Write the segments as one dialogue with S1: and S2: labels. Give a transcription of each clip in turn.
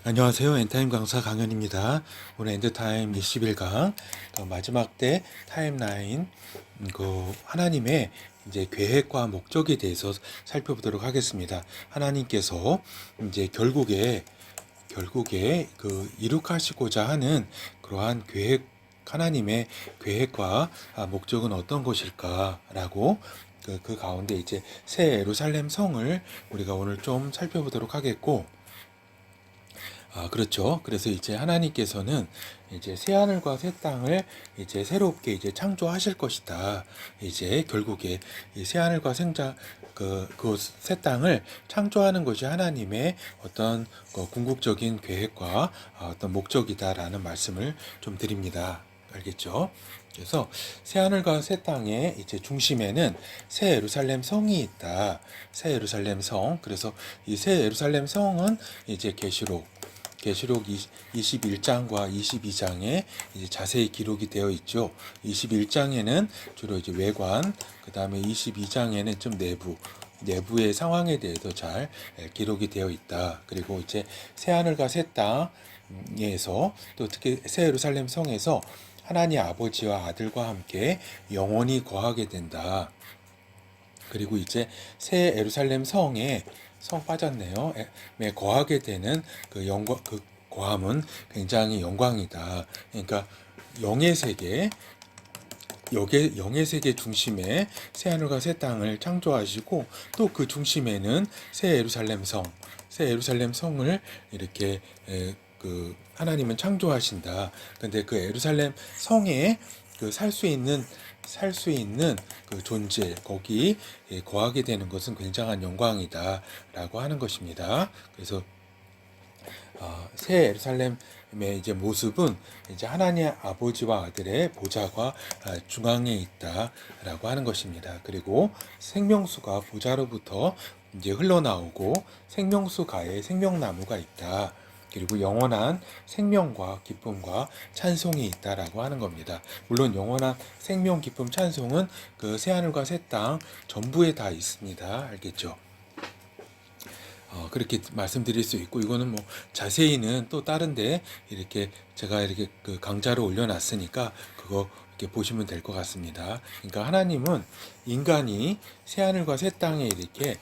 S1: 안녕하세요. 엔타임 강사 강현입니다. 오늘 엔드타임 21강 마지막 때 타임라인 하나님의 이제 계획과 목적에 대해서 살펴보도록 하겠습니다. 하나님께서 이제 결국에 이룩하시고자 하는 그러한 하나님의 계획과 목적은 어떤 것일까라고 그 가운데 이제 새 예루살렘 성을 우리가 오늘 좀 살펴보도록 하겠고, 그렇죠. 그래서 이제 하나님께서는 이제 새 하늘과 새 땅을 이제 새롭게 이제 창조하실 것이다. 이제 결국에 이 새 하늘과 새 땅을 창조하는 것이 하나님의 어떤 궁극적인 계획과 어떤 목적이다라는 말씀을 좀 드립니다. 알겠죠? 그래서 새 하늘과 새 땅의 이제 중심에는 새 예루살렘 성이 있다. 새 예루살렘 성. 그래서 이 새 예루살렘 성은 이제 계시록 21장과 22장에 이제 자세히 기록이 되어 있죠. 21장에는 주로 이제 외관, 그 다음에 22장에는 좀 내부의 상황에 대해서 잘 기록이 되어 있다. 그리고 이제 새하늘과 새 땅에서 또 특히 새 예루살렘 성에서 하나님 아버지와 아들과 함께 영원히 거하게 된다. 그리고 이제 새 예루살렘 성 빠졌네요. 거하게 되는 그 거함은 굉장히 영광이다. 그러니까 영의 세계, 영의 세계 중심에 새 하늘과 새 땅을 창조하시고 또 그 중심에는 새 예루살렘 성을 이렇게 하나님은 창조하신다. 근데 그 예루살렘 성에 살 수 있는 그 존재, 거기 거하게 되는 것은 굉장한 영광이다라고 하는 것입니다. 그래서 새 예루살렘의 이제 모습은 이제 하나님 아버지와 아들의 보좌가 중앙에 있다라고 하는 것입니다. 그리고 생명수가 보좌로부터 이제 흘러나오고 생명수 가에 생명나무가 있다. 그리고 영원한 생명과 기쁨과 찬송이 있다라고 하는 겁니다. 물론 영원한 생명, 기쁨, 찬송은 그 새하늘과 새 땅 전부에 다 있습니다. 알겠죠? 그렇게 말씀드릴 수 있고, 이거는 뭐 자세히는 또 다른데 이렇게 제가 이렇게 그 강좌로 올려놨으니까 그거 이렇게 보시면 될 것 같습니다. 그러니까 하나님은 인간이 새하늘과 새 땅에 이렇게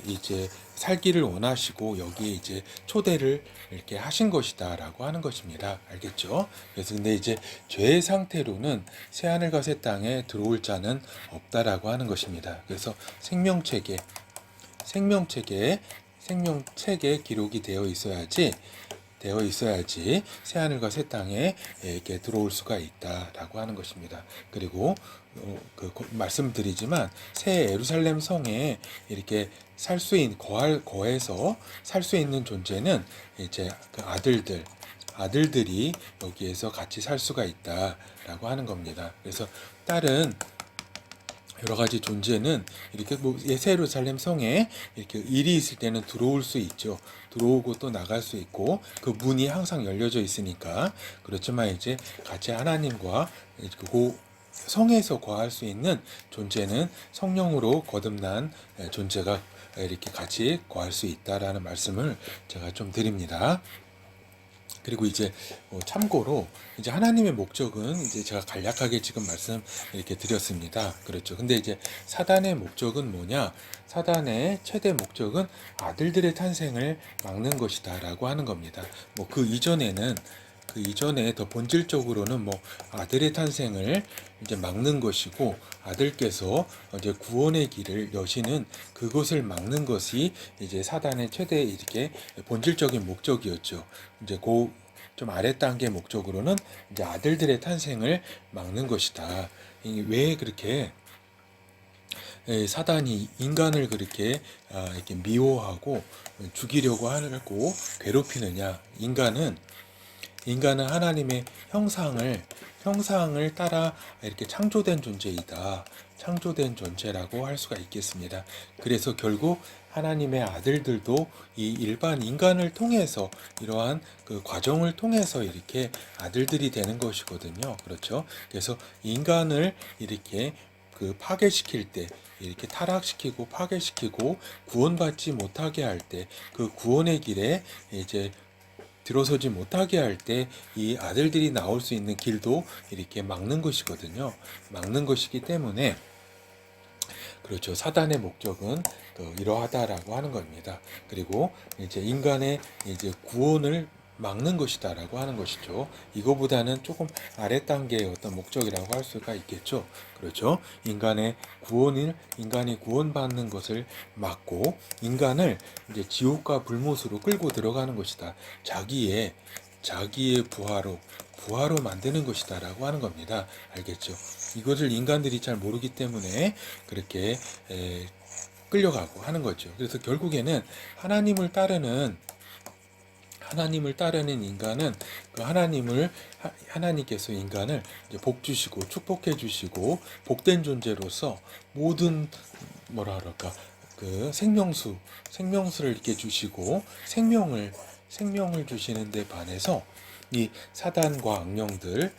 S1: 이제 살기를 원하시고 여기에 이제 초대를 이렇게 하신 것이다라고 하는 것입니다. 알겠죠? 그래서 근데 이제 죄의 상태로는 새하늘과 새 땅에 들어올 자는 없다라고 하는 것입니다. 그래서 생명책에 기록이 되어 있어야지 새 하늘과 새 땅에 이렇게 들어올 수가 있다라고 하는 것입니다. 그리고 말씀드리지만 새 예루살렘 성에 이렇게 거해서 살 수 있는 존재는 이제 그 아들들이 여기에서 같이 살 수가 있다라고 하는 겁니다. 그래서 다른 여러 가지 존재는 이렇게 새 예루살렘 성에 이렇게 일이 있을 때는 들어올 수 있죠. 들어오고 또 나갈 수 있고 그 문이 항상 열려져 있으니까. 그렇지만 이제 같이 하나님과 그 성에서 거할 수 있는 존재는 성령으로 거듭난 존재가 이렇게 같이 거할 수 있다라는 말씀을 제가 좀 드립니다. 그리고 이제 참고로 이제 하나님의 목적은 이제 제가 간략하게 지금 말씀 이렇게 드렸습니다. 그렇죠. 근데 이제 사단의 목적은 뭐냐? 사단의 최대 목적은 아들들의 탄생을 막는 것이다라고 하는 겁니다. 뭐 그 이전에 더 본질적으로는 뭐 아들의 탄생을 이제 막는 것이고 아들께서 이제 구원의 길을 여시는 그것을 막는 것이 이제 사단의 최대 이렇게 본질적인 목적이었죠. 이제 좀 아래 단계 목적으로는 이제 아들들의 탄생을 막는 것이다. 왜 그렇게 사단이 인간을 그렇게 이렇게 미워하고 죽이려고 하고 괴롭히느냐? 인간은 하나님의 형상을 따라 이렇게 창조된 존재이다. 창조된 존재라고 할 수가 있겠습니다. 그래서 결국 하나님의 아들들도 이 일반 인간을 통해서 이러한 그 과정을 통해서 이렇게 아들들이 되는 것이거든요. 그렇죠? 그래서 인간을 이렇게 파괴시킬 때 이렇게 타락시키고 파괴시키고 구원받지 못하게 할 때 그 구원의 길에 이제 들어서지 못하게 할 때 이 아들들이 나올 수 있는 길도 이렇게 막는 것이거든요. 막는 것이기 때문에 그렇죠. 사단의 목적은 또 이러하다라고 하는 겁니다. 그리고 이제 인간의 이제 구원을 막는 것이다라고 하는 것이죠. 이거보다는 조금 아래 단계의 어떤 목적이라고 할 수가 있겠죠. 그렇죠. 인간이 구원받는 것을 막고 인간을 이제 지옥과 불못으로 끌고 들어가는 것이다. 자기의 부하로 만드는 것이다라고 하는 겁니다. 알겠죠? 이것을 인간들이 잘 모르기 때문에 그렇게 끌려가고 하는 거죠. 그래서 결국에는 하나님을 따르는 인간은 그 하나님께서 인간을 이제 복 주시고 축복해 주시고 복된 존재로서 모든 뭐라 그럴까 그 생명수를 이렇게 주시고 생명을 주시는 데 반해서 이 사단과 악령들은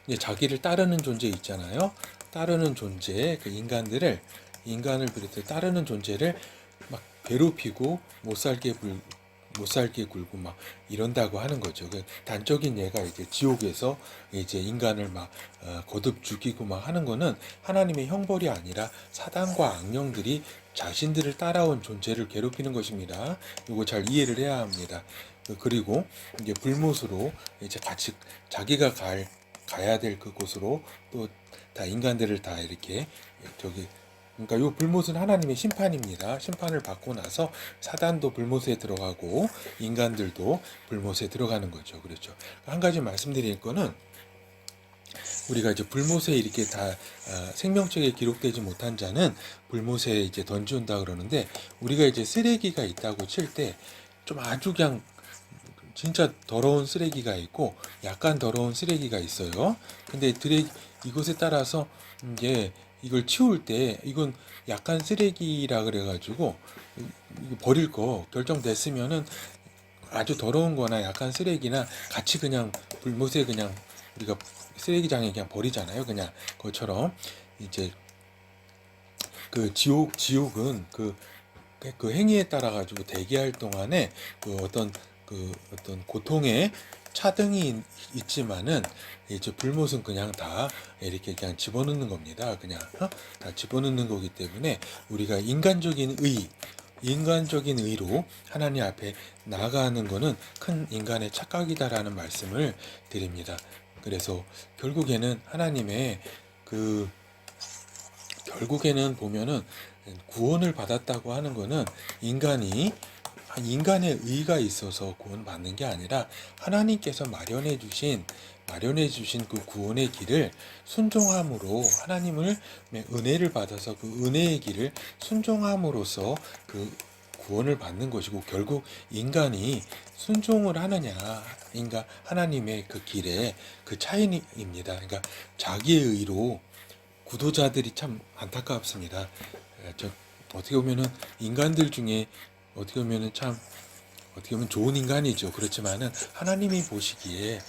S1: 이제 자기를 따르는 존재 있잖아요. 따르는 존재, 그 인간을 비롯해 따르는 존재를 막 괴롭히고 못 살게 굴고 막 이런다고 하는 거죠. 그 단적인 예가 이제 지옥에서 이제 인간을 막 거듭 죽이고 막 하는 거는 하나님의 형벌이 아니라 사단과 악령들이 자신들을 따라온 존재를 괴롭히는 것입니다. 이거 잘 이해를 해야 합니다. 그리고 이제 불못으로 이제 같이 자기가 가야 될 그곳으로 또 다 인간들을 다 이렇게 그러니까 요 불못은 하나님의 심판입니다. 심판을 받고 나서 사단도 불못에 들어가고 인간들도 불못에 들어가는 거죠. 그렇죠. 한 가지 말씀드릴 거는 우리가 이제 불못에 이렇게 다 생명책에 기록되지 못한 자는 불못에 이제 던져온다 그러는데 우리가 이제 쓰레기가 있다고 칠 때 좀 아주 그냥 진짜 더러운 쓰레기가 있고 약간 더러운 쓰레기가 있어요. 근데 이것에 따라서 이제 이걸 치울 때 이건 약간 쓰레기라 그래가지고 이거 버릴 거 결정됐으면은 아주 더러운 거나 약간 쓰레기나 같이 그냥 불못에 그냥 우리가 쓰레기장에 그냥 버리잖아요. 그냥 그것처럼 이제 그 지옥은 그 행위에 따라 가지고 대기할 동안에 그 어떤 고통의 차등이 있지만은 이제 불못은 그냥 다 이렇게 그냥 집어넣는 겁니다. 그냥 다 집어넣는 거기 때문에 우리가 인간적인 의로 하나님 앞에 나아가는 것은 큰 인간의 착각이다라는 말씀을 드립니다. 그래서 결국에는 결국에는 보면은 구원을 받았다고 하는 것은 인간의 의가 있어서 구원받는 게 아니라 하나님께서 마련해 주신 그 구원의 길을 순종함으로 하나님을 은혜를 받아서 그 은혜의 길을 순종함으로써 그 구원을 받는 것이고 결국 인간이 순종을 하느냐 하나님의 그 길에 그 차이입니다. 그러니까 자기의 의로 구도자들이 참 안타깝습니다. 어떻게 보면은 인간들 중에 어떻게 보면은 좋은 인간이죠. 그렇지만은 하나님이 보시기에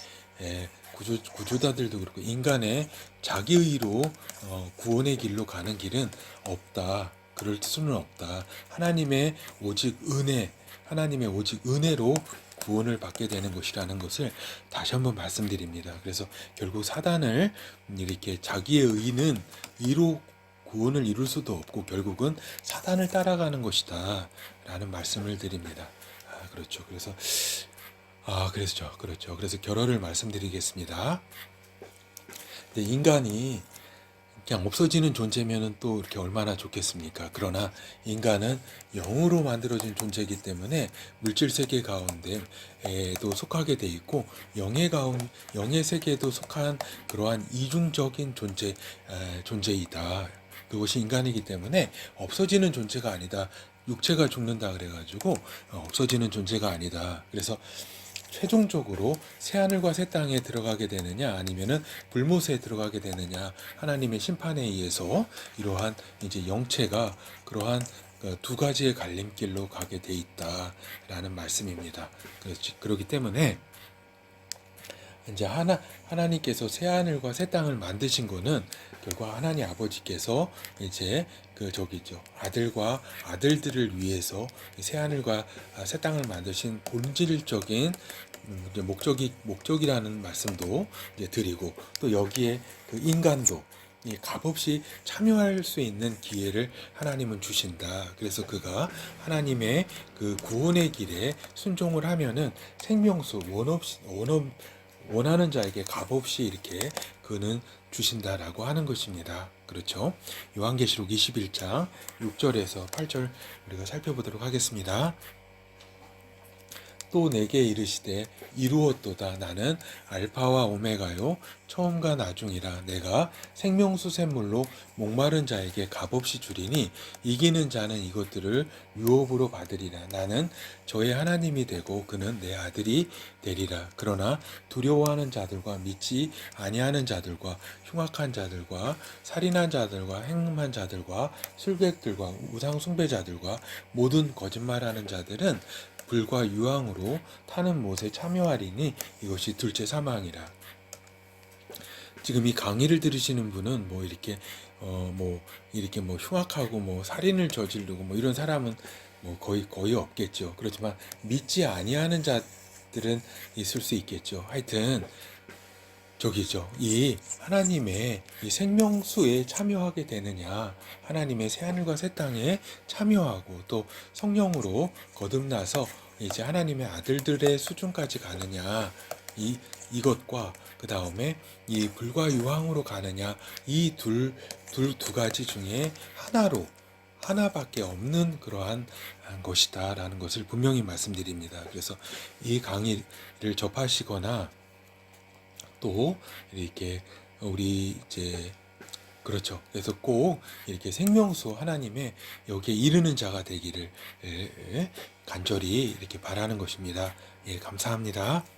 S1: 구조자들도 그렇고 인간의 자기의로 구원의 길로 가는 길은 없다. 그럴 수는 없다. 하나님의 오직 은혜로 구원을 받게 되는 것이라는 것을 다시 한번 말씀드립니다. 그래서 결국 사단을 이렇게 자기의 의로 구원을 이룰 수도 없고 결국은 사단을 따라가는 것이다 라는 말씀을 드립니다. 그렇죠. 그래서 결론을 말씀드리겠습니다. 인간이 그냥 없어지는 존재면은 또 이렇게 얼마나 좋겠습니까? 그러나 인간은 영으로 만들어진 존재이기 때문에 물질 세계 가운데에도 속하게 돼 있고 영의 세계에도 속한 그러한 이중적인 존재이다. 그것이 인간이기 때문에 없어지는 존재가 아니다. 육체가 죽는다 그래가지고 없어지는 존재가 아니다. 그래서 최종적으로 새하늘과 새 땅에 들어가게 되느냐 아니면은 불못에 들어가게 되느냐 하나님의 심판에 의해서 이러한 이제 영체가 그러한 두 가지의 갈림길로 가게 돼 있다라는 말씀입니다. 그렇기 때문에 이제 하나님께서 새 하늘과 새 땅을 만드신 거는 결국 하나님 아버지께서 이제 그 저기죠. 아들과 아들들을 위해서 새 하늘과 새 땅을 만드신 본질적인 이제 목적이라는 말씀도 이제 드리고, 또 여기에 그 인간도 이 값없이 참여할 수 있는 기회를 하나님은 주신다. 그래서 그가 하나님의 그 구원의 길에 순종을 하면은 생명수 원하는 자에게 값없이 이렇게 그는 주신다라고 하는 것입니다. 그렇죠? 요한계시록 21장 6절에서 8절 우리가 살펴보도록 하겠습니다. 또 내게 이르시되 이루었도다. 나는 알파와 오메가요 처음과 나중이라. 내가 생명수 샘물로 목마른 자에게 값없이 주리니 이기는 자는 이것들을 유업으로 받으리라. 나는 저의 하나님이 되고 그는 내 아들이 되리라. 그러나 두려워하는 자들과 믿지 아니하는 자들과 흉악한 자들과 살인한 자들과 행음한 자들과 술객들과 우상 숭배자들과 모든 거짓말하는 자들은 불과 유황으로 타는 못에 참여하리니 이것이 둘째 사망이라. 지금 이 강의를 들으시는 분은 뭐 이렇게 뭐 흉악하고 뭐 살인을 저지르고 뭐 이런 사람은 뭐 거의 없겠죠. 그렇지만 믿지 아니하는 자들은 있을 수 있겠죠. 하여튼 저기죠. 이 하나님의 이 생명수에 참여하게 되느냐, 하나님의 새하늘과 새 땅에 참여하고 또 성령으로 거듭나서 이제 하나님의 아들들의 수준까지 가느냐, 이것과 그 다음에 이 불과 유황으로 가느냐, 이 두 가지 중에 하나밖에 없는 그러한 것이다라는 것을 분명히 말씀드립니다. 그래서 이 강의를 접하시거나 또 이렇게 우리 이제 그렇죠. 그래서 꼭 이렇게 생명수 하나님의 여기에 이르는 자가 되기를 간절히 이렇게 바라는 것입니다. 예, 감사합니다.